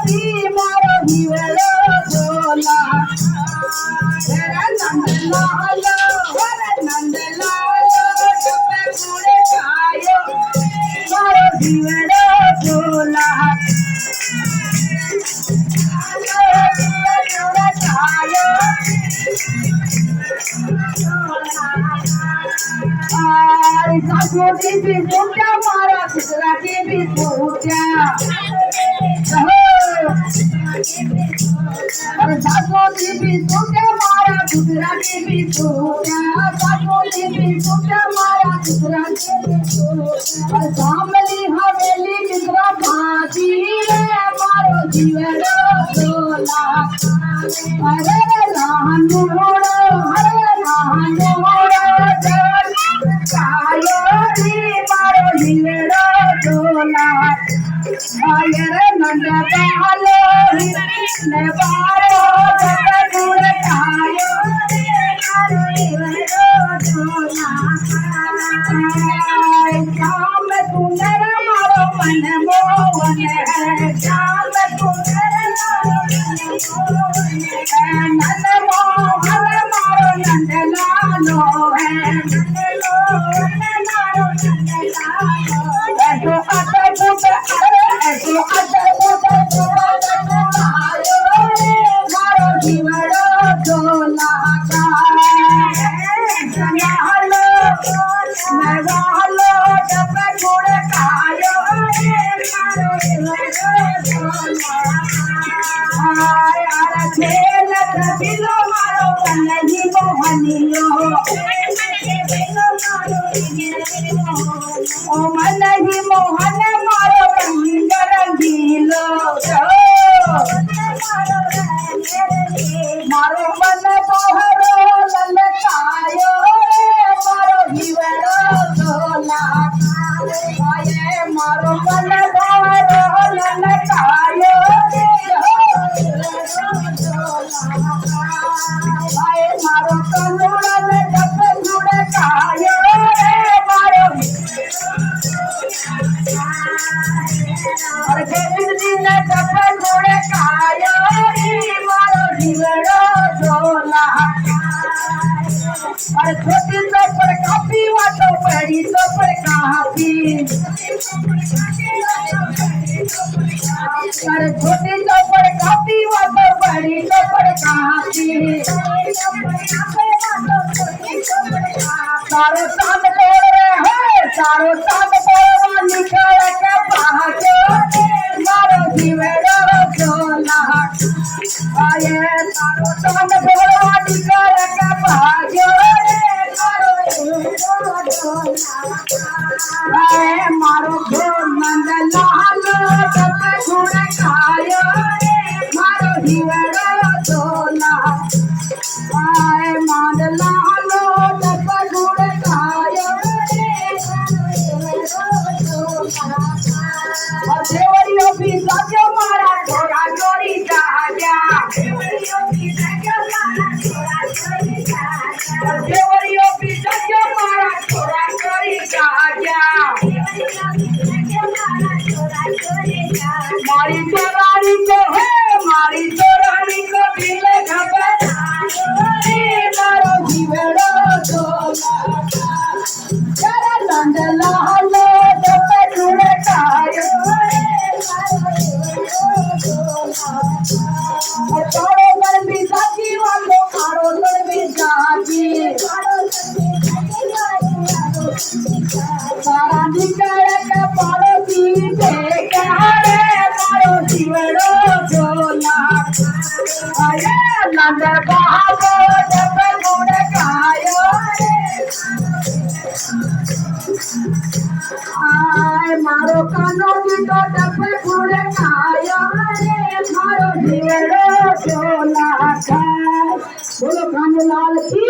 री मारो हिवड़ो झोला रे नंद लालो डब्बे गुड़ खायो मारो हिवड़ो झोला सासू की भी सूटा मारा ससुरा की भी सूटा सासू की भी सूटा मारा ससुरा की भी सूटा सासू की भी सूटा मारा ससुरा की भी सूटा सामली हवेली मित्रा भाती रे मारो जीवड़ो झोला अरे रानू मोड़ो हरे रानू मोड़ो कायो री मारो हिवड़ो झोला आये नंद बालो ने बारो डब्बे गुड़ खायो रे मारो हिवड़ो झोला श्याम सुंदर मारो मन मोहन है श्याम सुंदर मारो नंद मोहन मारो नंद लालो है मारो हिवड़ो झोला डब्बे गुड़ खायो मारो हिवड़ो झोला खेल कबिलो मारो कन्हई मोहनियो ओ मन ही मोहन मारो रंग रंगीलो मारो मन मोहरो ललकायो रे मारो हिवड़ो झोला आये मारो मन मोहरो ललकायो रे आये मारो कनुड़ा में डब्बे गुड़ खायो रे मारो और दिन डब्बे गुड़ खायो रे मारो हिवड़ो झोला और छोटी तो पर काफी वाटो बड़ी तो पर काफी और छोटी तो पर काफी वाटो बड़ी तो पर काफी सारो साथ बोल रहे हैं सारो साथ बोल निकल के भागो मारो हिवड़ो झोला आये सारो साथ बोल निकल के भागो मारो हिवड़ो झोला आये मारो नंद लालो डब्बे गुड़ खायो मारो हिवड़ो झोला आये मांद लालो डब्बे गुड़ खायो देवरियो भी सजो मारा छोरा चोरी जाजा देवरियो भी सजो मारा छोरा चोरी जाजा मारी चोरानी को है मारी चोरानी को दिले खबर मारो हिवड़ो झोला नंद लालो डब्बे गुड़ खायो छोड़ो कर भी साथी वालो आरो कर भी जाती सारा निकल के पड़ोसी देखा रे मारो हिवड़ो झोला आये नंद बालो डब्बे गुड़ खायो आय मारो कानो की तो डब्बे गुड़ खायो मारो हिवड़ो झोला बोलो कानूलाल की